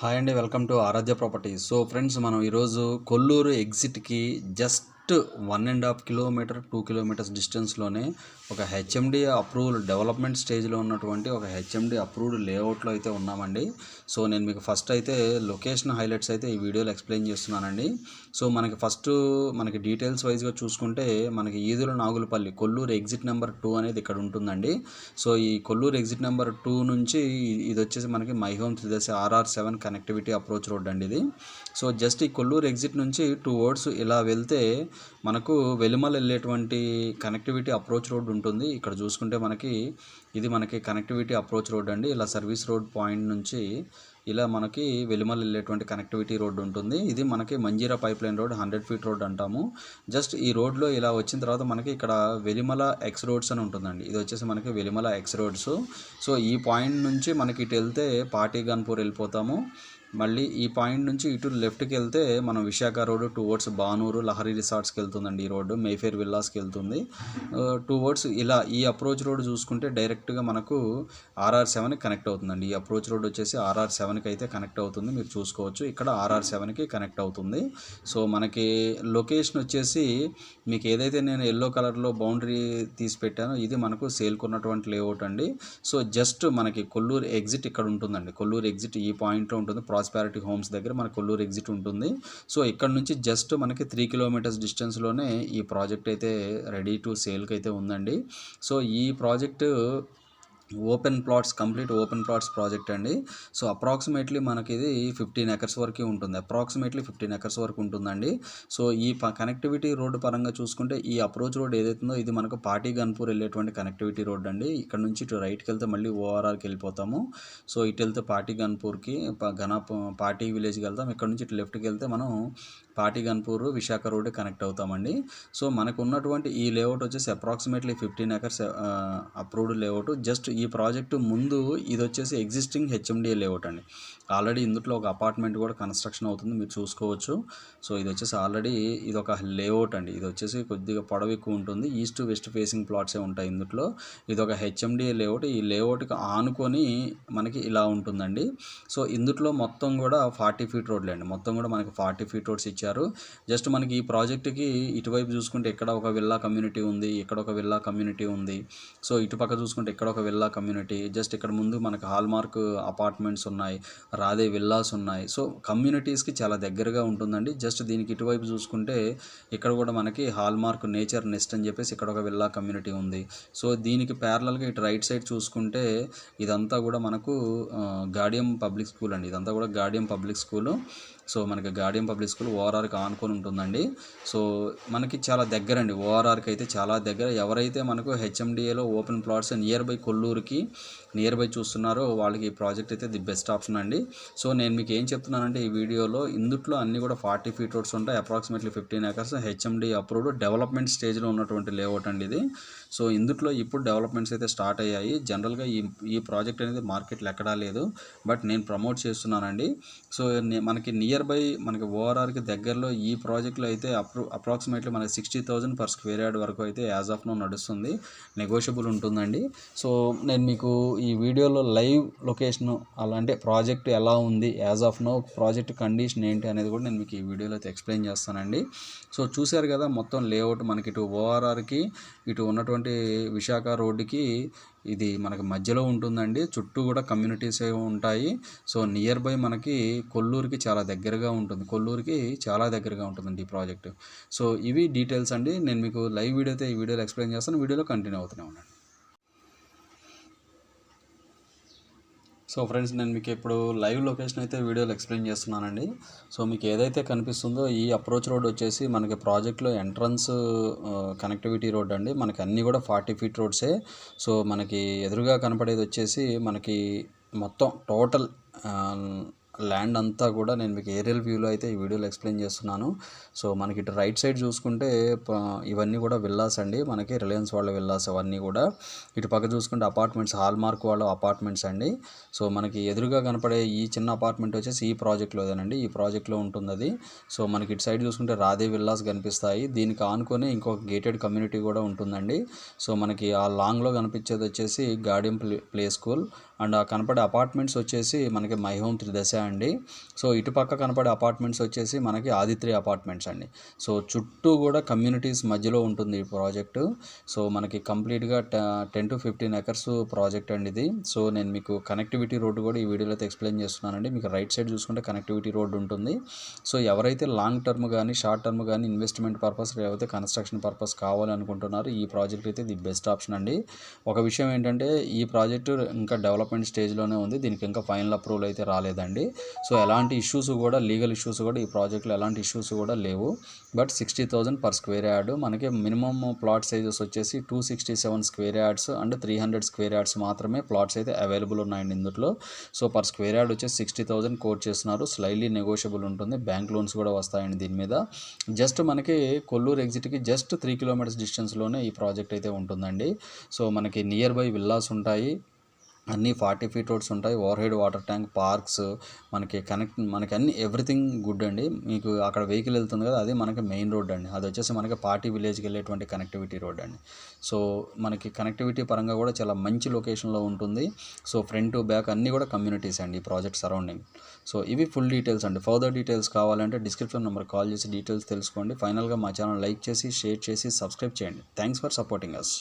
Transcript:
Hi అండి, welcome to Aaradhya properties. So friends, మనం ఈరోజు కొల్లూరు ఎగ్జిట్కి జస్ట్ 1.5 కిలోమీటర్ 2 కిలోమీటర్స్ డిస్టెన్స్లోనే ఒక హెచ్ఎండి అప్రూవ్డ్ డెవలప్మెంట్ స్టేజ్లో ఉన్నటువంటి ఒక హెచ్ఎండి అప్రూవ్డ్ లేఅవుట్లో అయితే ఉన్నామండి. సో నేను మీకు ఫస్ట్ అయితే లొకేషన్ హైలైట్స్ అయితే ఈ వీడియోలో ఎక్స్ప్లెయిన్ చేస్తున్నానండి. సో మనకి డీటెయిల్స్ వైజ్గా చూసుకుంటే మనకి ఈదుల నాగులపల్లి కొల్లూరు ఎగ్జిట్ నెంబర్ 2 అనేది ఇక్కడ ఉంటుందండి. సో ఈ కొల్లూరు ఎగ్జిట్ నెంబర్ 2 నుంచి ఇది వచ్చేసి మనకి My Home Tridasa RR7 connectivity approach road అండి ఇది. సో జస్ట్ ఈ కొల్లూరు ఎగ్జిట్ నుంచి 2 words ఇలా వెళ్తే మనకు వెలిమల వెళ్ళేటువంటి కనెక్టివిటీ అప్రోచ్ రోడ్ ఉంటుంది. ఇక్కడ చూసుకుంటే మనకి కనెక్టివిటీ అప్రోచ్ రోడ్ అండి. ఇలా సర్వీస్ రోడ్ పాయింట్ నుంచి ఇలా మనకి వెలిమల వెళ్ళేటువంటి కనెక్టివిటీ రోడ్ ఉంటుంది. ఇది మనకి Manjira pipe line road, 100 feet road అంటాము. జస్ట్ ఈ రోడ్లో ఇలా వచ్చిన తర్వాత మనకి ఇక్కడ వెలిమల ఎక్స్ రోడ్స్ అని ఉంటుందండి. ఇది వచ్చేసి మనకి వెలిమల ఎక్స్ రోడ్స్. సో ఈ పాయింట్ నుంచి మనకి ఇటు వెళ్తే పాటిగన్పూర్ వెళ్ళిపోతాము. మళ్ళీ ఈ పాయింట్ నుంచి ఇటు లెఫ్ట్కి వెళ్తే మనం విశాఖ రోడ్డు 2 words బానూరు లహరి రిసార్ట్స్కి వెళ్తుందండి. ఈ రోడ్డు మేఫేర్ విల్లాస్కి వెళ్తుంది. 2 words ఇలా ఈ అప్రోచ్ రోడ్ చూసుకుంటే డైరెక్ట్గా మనకు RR7కి కనెక్ట్ అవుతుందండి. ఈ అప్రోచ్ రోడ్ వచ్చేసి RR7కి అయితే కనెక్ట్ అవుతుంది. మీరు చూసుకోవచ్చు, ఇక్కడ RR7కి కనెక్ట్ అవుతుంది. సో మనకి లొకేషన్ వచ్చేసి మీకు ఏదైతే నేను ఎల్లో కలర్లో బౌండరీ తీసి పెట్టానో ఇది మనకు సేల్కున్నటువంటి లేఅవుట్ అండి. సో జస్ట్ మనకి కొల్లూరు ఎగ్జిట్ ఇక్కడ ఉంటుందండి. కొల్లూరు ఎగ్జిట్ ఈ పాయింట్లో ఉంటుంది. ప్రాస్పారిటీ హోమ్స్ దగ్గర మన కొల్లూరు ఎగ్జిట్ ఉంటుంది. సో ఇక్కడ నుంచి జస్ట్ మనకి 3 kilometers డిస్టెన్స్లోనే ఈ ప్రాజెక్ట్ అయితే రెడీ టు సేల్కి అయితే ఉందండి. సో ఈ project complete open plots project అండి. సో అప్రాక్సిమేట్లీ మనకి ఇది 15 acres వరకు ఉంటుంది. 15 acres వరకు ఉంటుందండి. సో ఈ కనెక్టివిటీ రోడ్డు పరంగా చూసుకుంటే ఈ అప్రోచ్ రోడ్ ఏదైతుందో ఇది మనకు పాటిగన్పూర్ వెళ్ళేటువంటి కనెక్టివిటీ రోడ్ అండి. ఇక్కడ నుంచి ఇటు రైట్కి వెళ్తే మళ్ళీ ORRకి వెళ్ళిపోతాము. సో ఇటు వెళ్తే పాటిగన్పూర్కి పాటి విలేజ్కి వెళ్తాం. ఇక్కడ నుంచి ఇటు లెఫ్ట్కి వెళ్తే మనం పాటిగన్పూర్ విశాఖ రోడ్ కనెక్ట్ అవుతామండి. సో మనకు ఉన్నటువంటి ఈ లేఅవుట్ వచ్చేసి approximately 15 acres approved layout. Just ఈ ప్రాజెక్టు ముందు ఇది వచ్చేసి ఎగ్జిస్టింగ్ హెచ్ఎండిఏ లేఅవుట్ అండి. ఆల్రెడీ ఇందులో ఒక అపార్ట్మెంట్ కూడా కన్స్ట్రక్షన్ అవుతుంది, మీరు చూసుకోవచ్చు. సో ఇది వచ్చేసి ఆల్రెడీ ఇది ఒక లేఅవుట్ అండి. ఇది వచ్చేసి కొద్దిగా పొడవు ఎక్కువ ఉంటుంది. ఈస్ట్ వెస్ట్ ఫేసింగ్ ప్లాట్సే ఉంటాయి ఇందులో. ఇది ఒక హెచ్ఎండిఏ లేఅవుట్. ఈ లేఅవుట్కి ఆనుకొని మనకి ఇలా ఉంటుందండి. సో ఇందులో మొత్తం కూడా 40 feet రోడ్లే అండి. మొత్తం కూడా మనకి 40 feet రోడ్స్ ఇచ్చారు. జస్ట్ మనకి ఈ ప్రాజెక్టుకి ఇటువైపు చూసుకుంటే ఇక్కడ ఒక విల్లా కమ్యూనిటీ ఉంది, ఇక్కడ ఒక విల్లా కమ్యూనిటీ ఉంది. సో ఇటుపక్క చూసుకుంటే ఇక్కడ ఒక విల్లా కమ్యూనిటీ. జస్ట్ ఇక్కడ ముందు మనకు హాల్మార్క్ అపార్ట్మెంట్స్ ఉన్నాయి, రాధే విల్లాస్ ఉన్నాయి. సో కమ్యూనిటీస్కి చాలా దగ్గరగా ఉంటుందండి. జస్ట్ దీనికి ఇటువైపు చూసుకుంటే ఇక్కడ కూడా మనకి హాల్మార్క్ నేచర్ నెస్ట్ అని చెప్పేసి ఇక్కడ ఒక విల్లా కమ్యూనిటీ ఉంది. సో దీనికి ప్యారలల్గా ఇటు రైట్ సైడ్ చూసుకుంటే ఇదంతా కూడా మనకు గాడియం పబ్లిక్ స్కూల్ అండి. ఇదంతా కూడా గాడియం పబ్లిక్ స్కూలు. సో మనకి గాడియం పబ్లిక్ స్కూల్ ORRకి ఆనుకొని ఉంటుందండి. సో మనకి చాలా దగ్గర అండి, ORRకి అయితే చాలా దగ్గర. ఎవరైతే మనకు హెచ్ఎండిఏలో ఓపెన్ ప్లాట్స్ నియర్ బై కొల్లూరుకి నియర్ బై చూస్తున్నారో వాళ్ళకి ఈ ప్రాజెక్ట్ అయితే ది బెస్ట్ ఆప్షన్ అండి. సో నేను మీకు ఏం చెప్తున్నానంటే ఈ వీడియోలో ఇందులో అన్నీ కూడా 40 feet రోడ్స్ ఉంటాయి. Approximately 15 acres HMD approved development స్టేజ్లో ఉన్నటువంటి లేఅవుట్ అండి ఇది. సో ఇందులో ఇప్పుడు డెవలప్మెంట్స్ అయితే స్టార్ట్ అయ్యాయి. జనరల్గా ఈ ప్రాజెక్ట్ అనేది మార్కెట్లో ఎక్కడా లేదు, బట్ నేను ప్రమోట్ చేస్తున్నానండి. సో మనకి నియర్ బై మనకి ORRకి దగ్గరలో ఈ ప్రాజెక్ట్లో అయితే అప్రాక్సిమేట్లీ మనకి 60,000 per square yard వరకు అయితే యాజ్ ఆఫ్ నో నడుస్తుంది. నెగోషియబుల్ ఉంటుందండి. సో నేను మీకు ఈ వీడియోలో లైవ్ లొకేషన్ అలాంటి ప్రాజెక్ట్ ఎలా ఉంది, as of now project condition ఏంటి అనేది కూడా నేను మీకు ఈ వీడియోలో అయితే ఎక్స్ప్లెయిన్ చేస్తానండి. సో చూశారు కదా, మొత్తం లేఅవుట్ మనకి ఇటు ORRకి ఇటు ఉన్నటువంటి విశాఖ రోడ్డుకి ఇది మనకి మధ్యలో ఉంటుందండి. చుట్టూ కూడా కమ్యూనిటీస్ ఉంటాయి. సో నియర్ బై మనకి కొల్లూరుకి చాలా దగ్గరగా ఉంటుందండి ఈ ప్రాజెక్ట్. సో ఇవి డీటెయిల్స్ అండి. నేను మీకు లైవ్ వీడియో అయితే ఈ వీడియోలో ఎక్స్ప్లెయిన్ చేస్తాను. వీడియోలో కంటిన్యూ అవుతూనే ఉండండి. సో ఫ్రెండ్స్, నేను మీకు ఇప్పుడు లైవ్ లొకేషన్ అయితే వీడియోలో ఎక్స్ప్లెయిన్ చేస్తున్నానండి. సో మీకు ఏదైతే కనిపిస్తుందో ఈ అప్రోచ్ రోడ్ వచ్చేసి మనకి ప్రాజెక్ట్లో ఎంట్రన్స్ కనెక్టివిటీ రోడ్ అండి. మనకి అన్నీ కూడా 40 feet రోడ్సే. సో మనకి ఎదురుగా కనపడేది వచ్చేసి మనకి మొత్తం టోటల్ ల్యాండ్ అంతా కూడా నేను మీకు ఏరియల్ వ్యూలో అయితే ఈ వీడియోలో ఎక్స్ప్లెయిన్ చేస్తున్నాను. సో మనకి ఇటు రైట్ సైడ్ చూసుకుంటే ఇవన్నీ కూడా విల్లాస్ అండి. మనకి రిలయన్స్ వాళ్ళ విల్లాస్ అవన్నీ కూడా. ఇటు పక్క చూసుకుంటే అపార్ట్మెంట్స్, హాల్మార్క్ వాళ్ళ అపార్ట్మెంట్స్ అండి. సో మనకి ఎదురుగా కనపడే ఈ చిన్న అపార్ట్మెంట్ వచ్చేసి ఈ ప్రాజెక్ట్లోదేనండి. ఈ ప్రాజెక్ట్లో ఉంటుంది అది. సో మనకి ఇటు సైడ్ చూసుకుంటే రాధే విల్లాస్ కనిపిస్తాయి. దీనికి ఆనుకొని ఇంకొక గేటెడ్ కమ్యూనిటీ కూడా ఉంటుందండి. సో మనకి ఆ లాంగ్లో కనిపించేది వచ్చేసి గాడియం ప్లే స్కూల్. అండ్ ఆ కనపడే అపార్ట్మెంట్స్ వచ్చేసి మనకి మై హోమ్ త్రిదశ అండి. సో ఇటు పక్క కనపడే అపార్ట్మెంట్స్ వచ్చేసి మనకి ఆదిత్రి అపార్ట్మెంట్స్ అండి. సో చుట్టూ కూడా కమ్యూనిటీస్ మధ్యలో ఉంటుంది ఈ ప్రాజెక్టు. సో మనకి కంప్లీట్గా 10 to 15 ఎకర్స్ ప్రాజెక్ట్ అండి ఇది. సో నేను మీకు కనెక్టివిటీ రోడ్డు కూడా ఈ వీడియోలో అయితే ఎక్స్ప్లెయిన్ చేస్తున్నానండి. మీకు రైట్ సైడ్ చూసుకుంటే కనెక్టివిటీ రోడ్డు ఉంటుంది. సో ఎవరైతే లాంగ్ టర్మ్ కానీ షార్ట్ టర్మ్ కానీ ఇన్వెస్ట్మెంట్ పర్పస్ లేకపోతే కన్స్ట్రక్షన్ పర్పస్ కావాలనుకుంటున్నారు ఈ ప్రాజెక్ట్ అయితే ది బెస్ట్ ఆప్షన్ అండి. ఒక విషయం ఏంటంటే ఈ ప్రాజెక్టు ఇంకా డెవలప్మెంట్ స్టేజ్లోనే ఉంది. దీనికి ఇంకా ఫైనల్ అప్రూవల్ అయితే రాలేదండి. సో ఎలాంటి ఇష్యూస్ కూడా లీగల్ ఇష్యూస్ కూడా ఈ ప్రాజెక్ట్లో ఎలాంటి ఇష్యూస్ కూడా లేవు. బట్ 60,000 per square yard మనకి మినిమమ్ ప్లాట్ సైజెస్ వచ్చేసి 267 square yards and 300 square yards మాత్రమే ప్లాట్స్ అయితే అవైలబుల్ ఉన్నాయండి ఇందులో. సో పర్ స్క్వేర్ యార్డ్ వచ్చేసి 60,000 కోట్ చేస్తున్నారు. స్లైడ్లీ నెగోషియబుల్ ఉంటుంది. బ్యాంక్ లోన్స్ కూడా వస్తాయండి దీని మీద. జస్ట్ మనకి కొల్లూరు ఎగ్జిట్కి జస్ట్ 3 kilometers డిస్టెన్స్లోనే ఈ ప్రాజెక్ట్ అయితే ఉంటుందండి. సో మనకి నియర్ బై విల్లాస్ ఉంటాయి, అన్నీ 40 feet రోడ్స్ ఉంటాయి, over head water tank, parks, మనకి అన్ని ఎవ్రీథింగ్ గుడ్ అండి. మీకు అక్కడ వెహికల్ వెళ్తుంది కదా, అది మనకి మెయిన్ రోడ్ అండి. అది వచ్చేసి మనకి పార్టీ విలేజ్కి వెళ్ళేటువంటి కనెక్టివిటీ రోడ్ అండి. సో మనకి కనెక్టివిటీ పరంగా కూడా చాలా మంచి లొకేషన్లో ఉంటుంది. సో ఫ్రంట్ టు బ్యాక్ అన్నీ కూడా కమ్యూనిటీస్ అండి ఈ ప్రాజెక్ట్ సరౌండింగ్. సో ఇవి ఫుల్ డీటెయిల్స్ అండి. ఫర్దర్ డీటెయిల్స్ కావాలంటే డిస్క్రిప్షన్ నెంబర్ కాల్ చేసి డీటెయిల్స్ తెలుసుకోండి. ఫైనల్గా మా ఛానల్ లైక్ చేసి, షేర్ చేసి, సబ్స్క్రైబ్ చేయండి. Thanks for supporting us.